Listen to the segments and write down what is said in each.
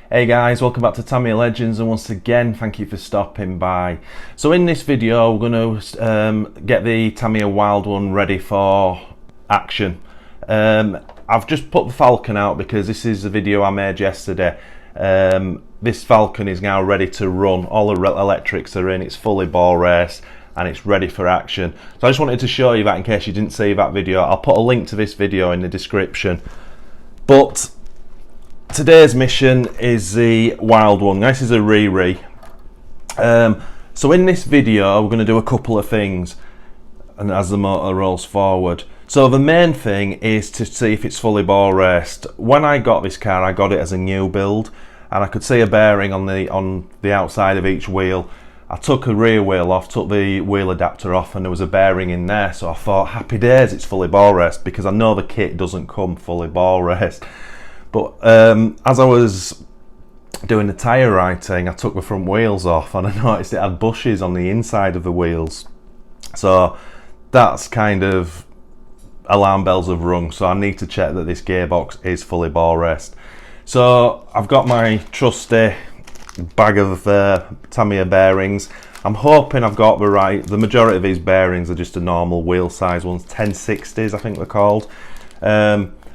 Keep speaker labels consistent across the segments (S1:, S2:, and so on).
S1: Hey guys, welcome back to Tamiya Legends, and once again thank you for stopping by. So in this video we're going to get the Tamiya Wild One ready for action. I've just put the Falcon out because this is a video I made yesterday. This Falcon is now ready to run. All the electrics are in, it's fully ball raced and it's ready for action. So I just wanted to show you that in case you didn't see that video. I'll put a link to this video in the description. But today's mission is the Wild One. This is a re-re. So in this video we're going to do a couple of things, and as the motor rolls forward. So the main thing is to see if it's fully ball raced. When I got this car, I got it as a new build, and I could see a bearing on the outside of each wheel. I took a rear wheel off, took the wheel adapter off, and there was a bearing in there. So I thought, happy days, it's fully ball raced, because I know the kit doesn't come fully ball raced. But as I was doing the tyre writing, I took the front wheels off and I noticed it had bushes on the inside of the wheels. So that's kind of alarm bells have rung. So I need to check that this gearbox is fully ball raced. So I've got my trusty bag of Tamiya bearings. I'm hoping I've got the majority of these bearings are just a normal wheel size ones, 1060s I think they're called.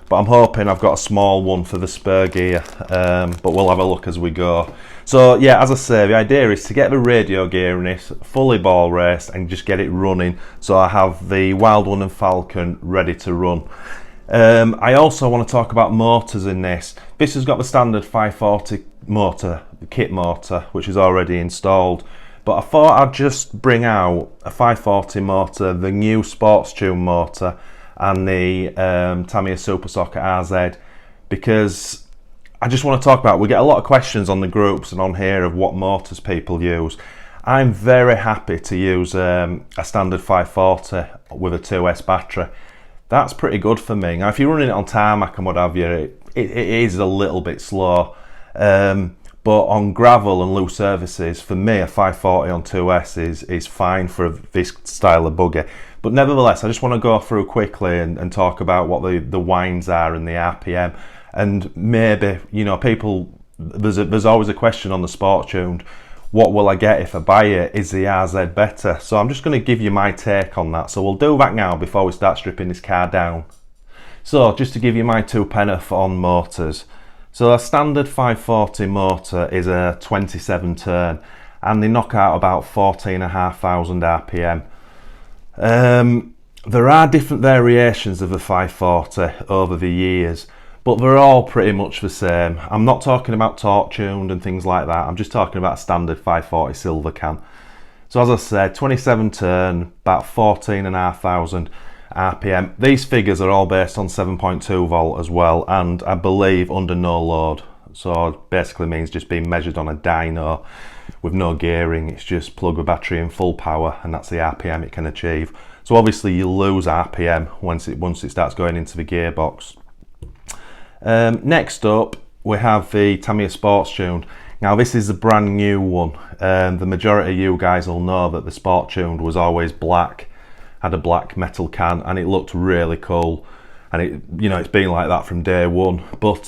S1: But I'm hoping I've got a small one for the spur gear, but we'll have a look as we go. So yeah, as I say, the idea is to get the radio gear in this fully ball raced and just get it running, so I have the Wild One and Falcon ready to run. I also want to talk about motors in this. This has got the standard 540 motor, the kit motor, which is already installed. But I thought I'd just bring out a 540 motor, the new Sports Tune motor, and the Tamiya Super Socket RZ, because I just want to talk about, we get a lot of questions on the groups and on here of what motors people use. I'm very happy to use a standard 540 with a 2S battery. That's pretty good for me. Now if you're running it on tarmac and what have you, it is a little bit slow, but on gravel and loose surfaces, for me a 540 on 2S is fine for this style of buggy. But nevertheless, I just want to go through quickly and talk about what the winds are and the RPM. And maybe, you know, people, there's always a question on the Sport Tuned, what will I get if I buy it? Is the RZ better? So I'm just going to give you my take on that. So we'll do that now before we start stripping this car down. So just to give you my two penneth on motors. So a standard 540 motor is a 27 turn, and they knock out about 14,500 RPM. There are different variations of the 540 over the years, but they're all pretty much the same. I'm not talking about torque tuned and things like that. I'm just talking about a standard 540 silver can. So as I said, 27 turn, about 14,500 RPM. These figures are all based on 7.2 volt as well, and I believe under no load. So it basically means just being measured on a dyno with no gearing. It's just plug the battery in full power, and that's the RPM it can achieve. So obviously you lose RPM once it starts going into the gearbox. Next up we have the Tamiya Sports Tuned. Now this is a brand new one. The majority of you guys will know that the Sport Tuned was always black, had a black metal can, and it looked really cool, and it, you know, it's been like that from day one. But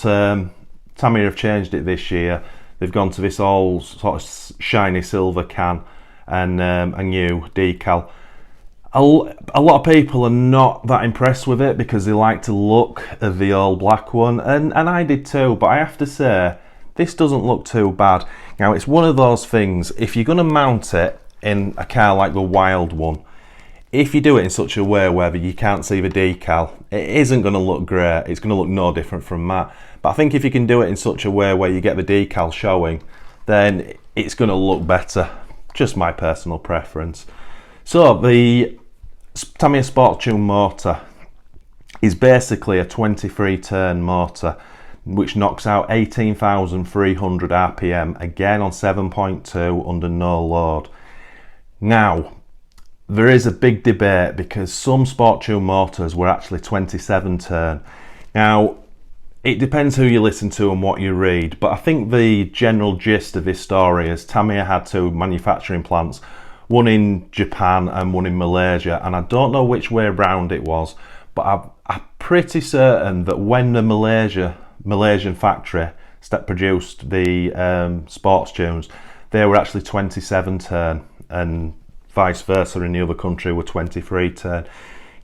S1: Tamiya have changed it this year. They've gone to this all sort of shiny silver can and a new decal. A lot of people are not that impressed with it because they like to look of the old black one, and I did too, but I have to say this doesn't look too bad. Now it's one of those things, if you're going to mount it in a car like the Wild One, if you do it in such a way where you can't see the decal, it isn't going to look great. It's going to look no different from that. But I think if you can do it in such a way where you get the decal showing, then it's going to look better. Just my personal preference. So the Tamiya Sport Tune motor is basically a 23 turn motor which knocks out 18,300 RPM, again on 7.2 under no load. Now there is a big debate because some Sport Tune motors were actually 27 turn. Now it depends who you listen to and what you read, but I think the general gist of this story is Tamiya had two manufacturing plants, one in Japan and one in Malaysia, and I don't know which way around it was, but I'm pretty certain that when the Malaysian factory produced the sports tunes, they were actually 27 turn, and vice versa in the other country were 23 turn.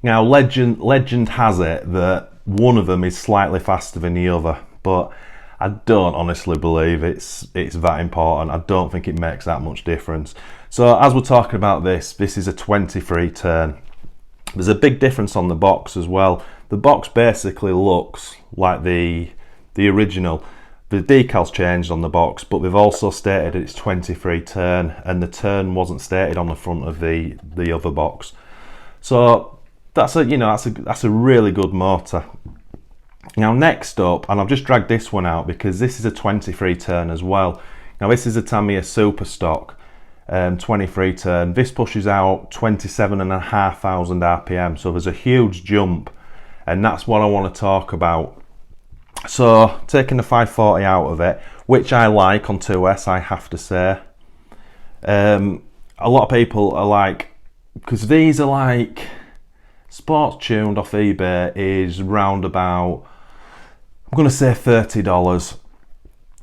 S1: Now legend has it that one of them is slightly faster than the other, but I don't honestly believe it's that important. I don't think it makes that much difference. So as we're talking about this is a 23 turn. There's a big difference on the box as well. The box basically looks like the original. The decal's changed on the box, but they've also stated it's 23 turn, and the turn wasn't stated on the front of the other box. So that's a really good motor. Now next up, and I've just dragged this one out because this is a 23 turn as well. Now this is a Tamiya Super Stock 23 turn. This pushes out 27,500 RPM, so there's a huge jump, and that's what I want to talk about. So taking the 540 out of it, which I like on 2S, I have to say. A lot of people are like, because these are like, sports tuned off eBay is round about, I'm going to say $30.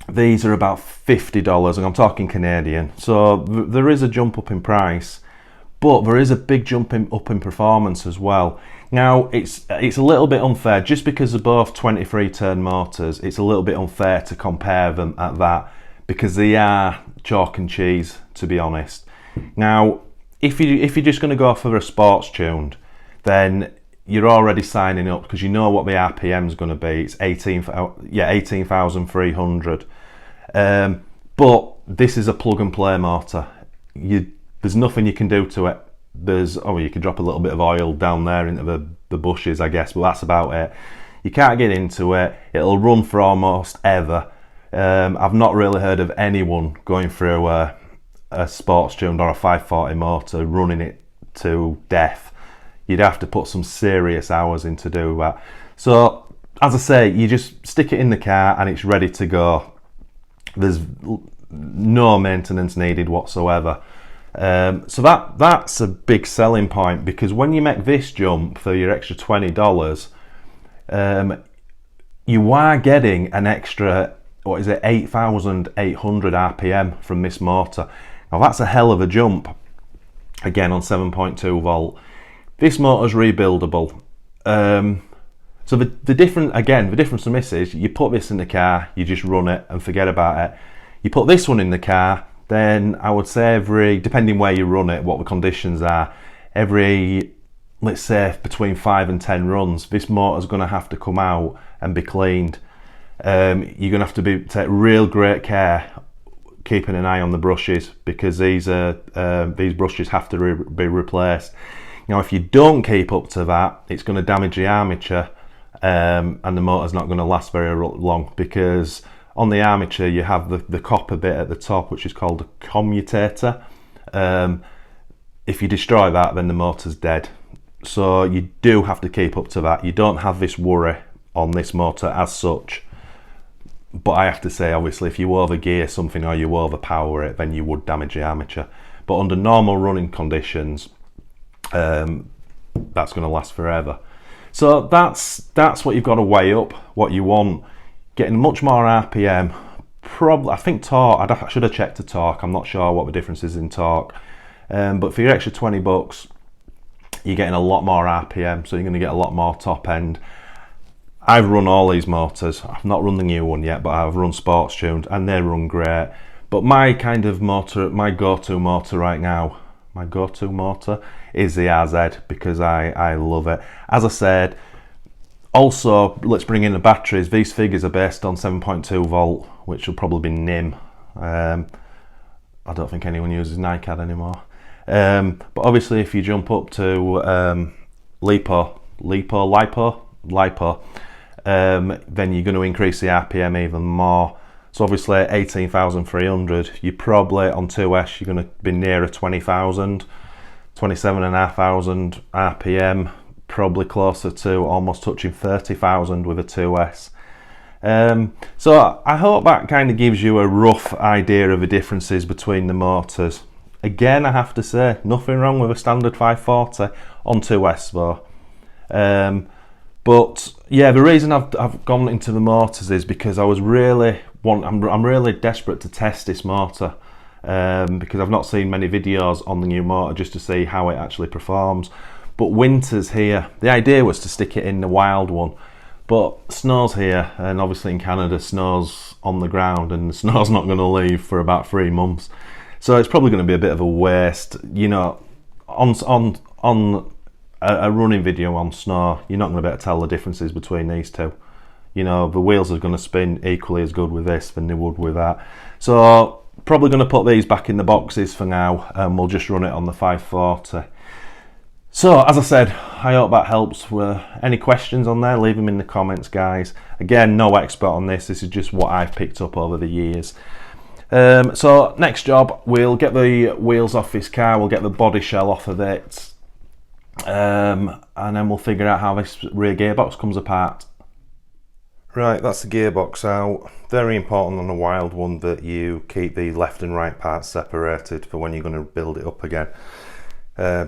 S1: These are about $50, and I'm talking Canadian. So there is a jump up in price, but there is a big jump up in performance as well. Now it's a little bit unfair, just because they're both 23 turn motors. It's a little bit unfair to compare them at that, because they are chalk and cheese, to be honest. Now if you're just going to go for a sports tuned, then you're already signing up, because you know what the RPM is going to be. It's 18,300. But this is a plug and play motor. There's nothing you can do to it. You can drop a little bit of oil down there into the bushes, I guess, but that's about it. You can't get into it. It'll run for almost ever. I've not really heard of anyone going through a sports tuned or a 540 motor running it to death. You'd have to put some serious hours in to do that. So as I say, you just stick it in the car and it's ready to go. There's no maintenance needed whatsoever. So that's a big selling point, because when you make this jump for your extra $20, you are getting an extra, 8,800 RPM from this motor. Now that's a hell of a jump, again on 7.2 volt. This motor's rebuildable. So the difference from this is, you put this in the car, you just run it and forget about it. You put this one in the car, then I would say depending where you run it, what the conditions are, let's say between 5 and 10 runs, this motor's going to have to come out and be cleaned. You're going to have to take real great care keeping an eye on the brushes, because these brushes have to be replaced. Now if you don't keep up to that, it's going to damage the armature, and the motor's not going to last very long, because on the armature you have the copper bit at the top, which is called a commutator. If you destroy that, then the motor's dead. So you do have to keep up to that. You don't have this worry on this motor as such. But I have to say, obviously, if you overgear something or you overpower it, then you would damage the armature. But under normal running conditions, that's going to last forever. So that's what you've got to weigh up, what you want. Getting much more RPM, probably, I think torque, I should have checked the torque, I'm not sure what the difference is in torque. But for your extra $20, you're getting a lot more RPM, so you're going to get a lot more top end. I've run all these motors. I've not run the new one yet, but I've run sports tuned and they run great. But my kind of motor, my go-to motor right now, is the RZ, because I love it. As I said, also, let's bring in the batteries. These figures are based on 7.2 volt, which will probably be NIM. I don't think anyone uses NiCad anymore. But obviously, if you jump up to LiPo, then you're going to increase the RPM even more. So obviously 18,300, you probably on 2S you're going to be nearer 20,000, 27,500 RPM, probably closer to almost touching 30,000 with a 2S. So I hope that kind of gives you a rough idea of the differences between the motors. Again, I have to say, nothing wrong with a standard 540 on 2S though. But yeah, the reason I've gone into the motors is because I was really I'm really desperate to test this motor because I've not seen many videos on the new motor just to see how it actually performs. But winter's here. The idea was to stick it in the wild one, but snow's here, and obviously in Canada snow's on the ground and the snow's not going to leave for about 3 months. So it's probably going to be a bit of a waste, you know. On a running video on snow, you're not going to be able to tell the differences between these two. You know, the wheels are going to spin equally as good with this than they would with that. So probably going to put these back in the boxes for now, and we'll just run it on the 540. So as I said, I hope that helps. Any questions on there, leave them in the comments, guys. Again, no expert on this. This is just what I've picked up over the years. So next job, we'll get the wheels off this car, we'll get the body shell off of it, and then we'll figure out how this rear gearbox comes apart. Right, that's the gearbox out. Very important on a wild one that you keep the left and right parts separated for when you're going to build it up again,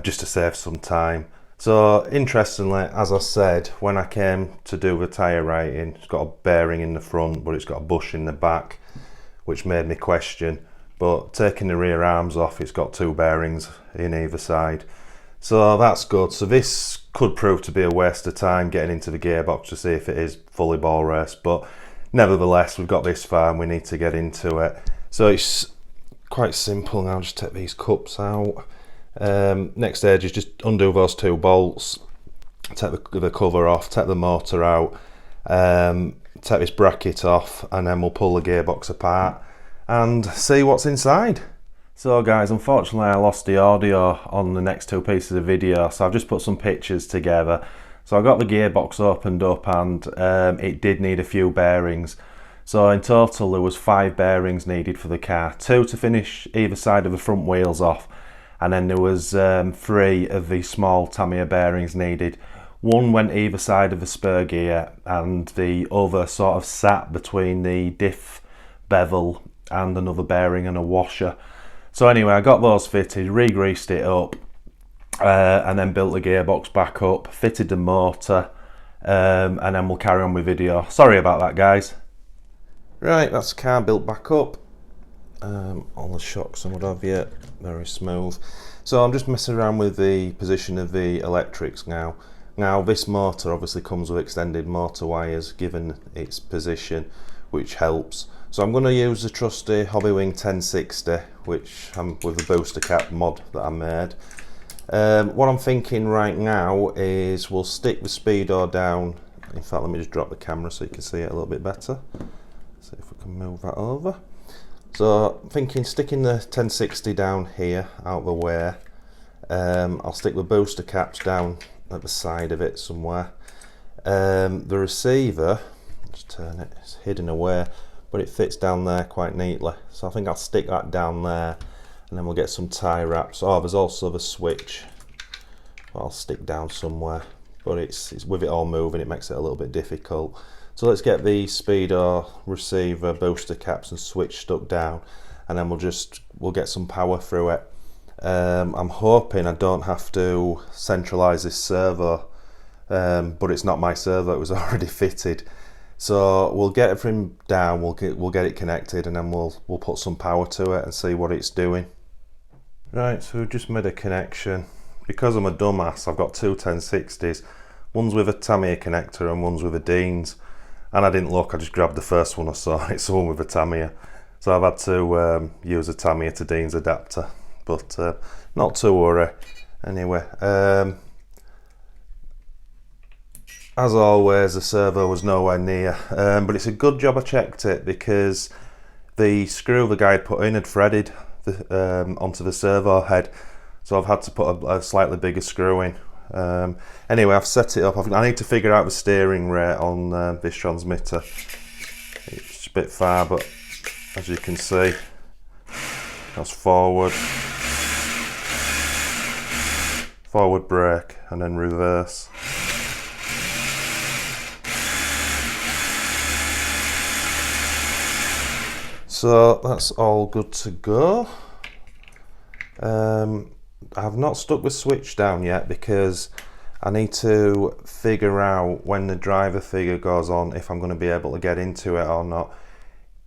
S1: just to save some time. So interestingly, as I said, when I came to do the tyre writing, it's got a bearing in the front but it's got a bush in the back, which made me question. But taking the rear arms off, it's got 2 bearings in either side. So that's good. So this could prove to be a waste of time getting into the gearbox to see if it is fully ball race, but nevertheless we've got this far and we need to get into it. So it's quite simple now. Just take these cups out. Next stage is just undo those 2 bolts, take the cover off, take the motor out, take this bracket off, and then we'll pull the gearbox apart and see what's inside. So guys, unfortunately I lost the audio on the next 2 pieces of video, so I've just put some pictures together. So I got the gearbox opened up and it did need a few bearings. So in total there was 5 bearings needed for the car, 2 to finish either side of the front wheels off, and then there was 3 of the small Tamiya bearings needed. 1 went either side of the spur gear and the other sort of sat between the diff bevel and another bearing and a washer. So anyway, I got those fitted, re-greased it up, and then built the gearbox back up, fitted the motor, and then we'll carry on with video. Sorry about that, guys. Right, that's the car built back up. All the shocks and what have you, very smooth. So I'm just messing around with the position of the electrics now. Now this motor obviously comes with extended motor wires given its position, which helps. So I'm going to use the trusty Hobbywing 1060, which I'm with the booster cap mod that I made. What I'm thinking right now is we'll stick the speedo down. In fact, let me just drop the camera so you can see it a little bit better. See if we can move that over. So I'm thinking sticking the 1060 down here out of the way. I'll stick the booster caps down at the side of it somewhere. The receiver, just turn it, it's hidden away, but it fits down there quite neatly. So I think I'll stick that down there and then we'll get some tie wraps. Oh, there's also the switch I'll stick down somewhere, but it's with it all moving, it makes it a little bit difficult. So let's get the speedo, receiver, booster caps and switch stuck down, and then we'll get some power through it. I'm hoping I don't have to centralise this servo, but it's not my servo, it was already fitted. So we'll get everything down, we'll get it connected, and then we'll put some power to it and see what it's doing. Right, so we've just made a connection. Because I'm a dumbass, I've got 2 1060s. One's with a Tamiya connector and one's with a Dean's. And I didn't look, I just grabbed the first one I saw, it's the one with a Tamiya. So I've had to use a Tamiya to Dean's adapter, but not to worry. Anyway, as always, the servo was nowhere near, but it's a good job I checked it because the screw the guy had put in had threaded onto the servo head, so I've had to put a slightly bigger screw in. Anyway, I've set it up. I need to figure out the steering rate on this transmitter. It's a bit far, but as you can see, that's forward brake and then reverse. So that's all good to go. I have not stuck the switch down yet because I need to figure out when the driver figure goes on if I'm going to be able to get into it or not.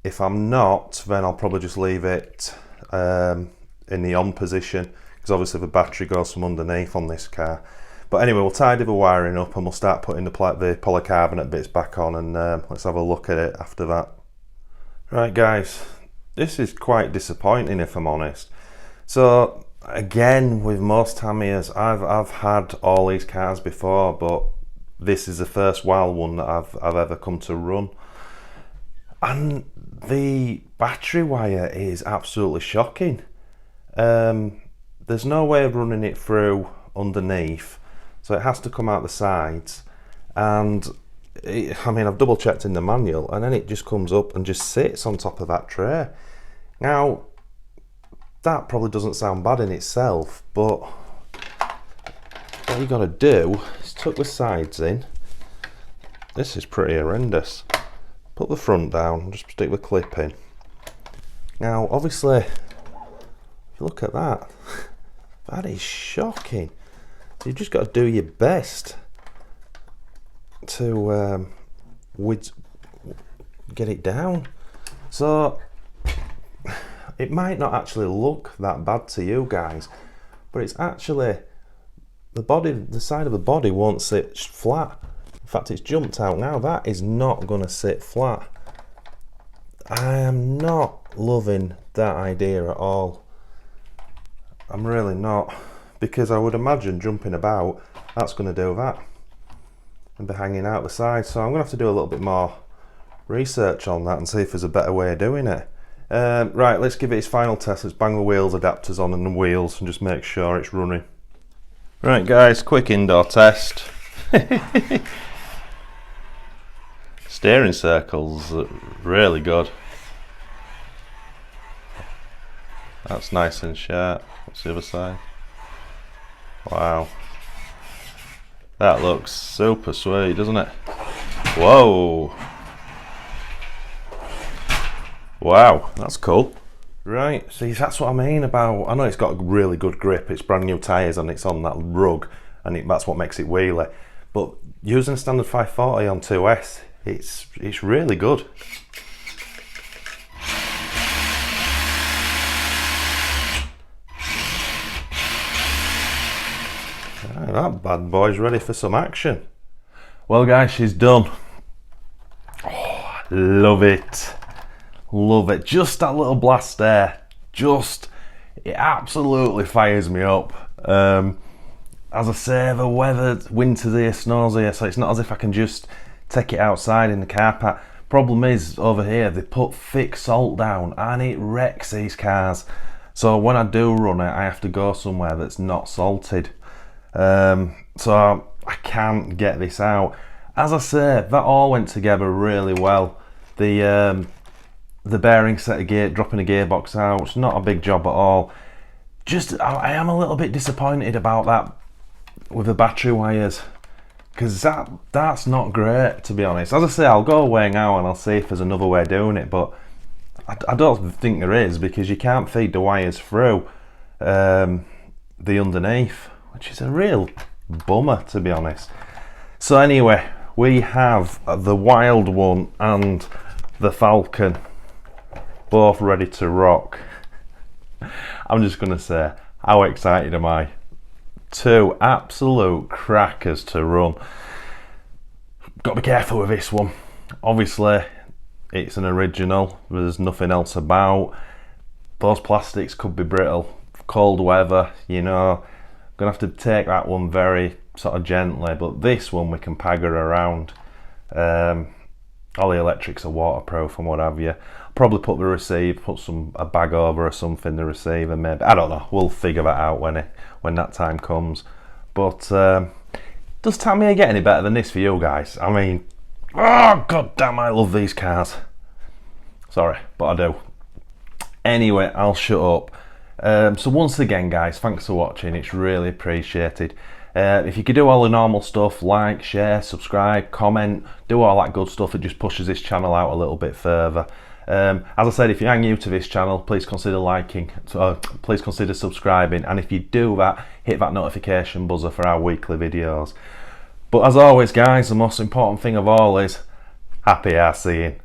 S1: If I'm not, then I'll probably just leave it in the on position, because obviously the battery goes from underneath on this car. But anyway, we'll tidy the wiring up and we'll start putting the polycarbonate bits back on, and let's have a look at it after that. Right guys, this is quite disappointing if I'm honest. So again, with most Tamiyas, I've had all these cars before, but this is the first wild one that I've ever come to run. And the battery wire is absolutely shocking. There's no way of running it through underneath, so it has to come out the sides. And I mean, I've double checked in the manual, and then it just comes up and just sits on top of that tray. Now, that probably doesn't sound bad in itself, but what you got to do is tuck the sides in. This is pretty horrendous. Put the front down, just stick the clip in. Now, obviously, if you look at that, that is shocking. You've just got to do your best to get it down. So it might not actually look that bad to you guys, but it's actually the side of the body won't sit flat. In fact, it's jumped out now. That is not going to sit flat. I am not loving that idea at all. I'm really not, because I would imagine jumping about, that's going to do that and be hanging out the side. So I'm going to have to do a little bit more research on that and see if there's a better way of doing it. Right, let's give it its final test. Let's bang the wheels adapters on and the wheels and just make sure it's running. Right guys, quick indoor test. Steering circles are really good. That's nice and sharp. What's the other side? Wow. That looks super sweet, doesn't it? Whoa. Wow, that's cool. Right, see, that's what I mean about, I know it's got a really good grip, it's brand new tyres and it's on that rug, and that's what makes it wheelie. But using a standard 540 on 2S, it's really good. Right, that bad boy's ready for some action. Well guys, she's done. Oh, love it. Love it. Just that little blast there, it absolutely fires me up. As I say, the weather, winter's here, snow's here, so it's not as if I can just take it outside in the car park. Problem is, over here, they put thick salt down and it wrecks these cars. So when I do run it, I have to go somewhere that's not salted. So I can't get this out. As I say, that all went together really well. The bearing set a gear, dropping a gearbox out, it's not a big job at all. Just, I am a little bit disappointed about that with the battery wires, because that's not great, to be honest. As I say, I'll go away now and I'll see if there's another way of doing it, but I don't think there is, because you can't feed the wires through the underneath, which is a real bummer, to be honest. So anyway, we have the Wild One and the Falcon both ready to rock. I'm just gonna say, how excited am I? Two absolute crackers to run. Got to be careful with this one. Obviously, it's an original. There's nothing else about. Those plastics could be brittle. Cold weather, you know. Gonna have to take that one very sort of gently, but this one we can pagger around. All the electrics are waterproof and what have you. Probably put the receiver, a bag over or something, the receiver maybe. I don't know. We'll figure that out when that time comes. But does Tamiya get any better than this for you guys? I mean, oh god damn, I love these cars. Sorry, but I do. Anyway, I'll shut up. So once again, guys, thanks for watching. It's really appreciated. If you could do all the normal stuff, like, share, subscribe, comment, do all that good stuff, it just pushes this channel out a little bit further. As I said, if you are new to this channel, please consider liking, please consider subscribing, and if you do that, hit that notification buzzer for our weekly videos. But as always guys, the most important thing of all is happy arseeing.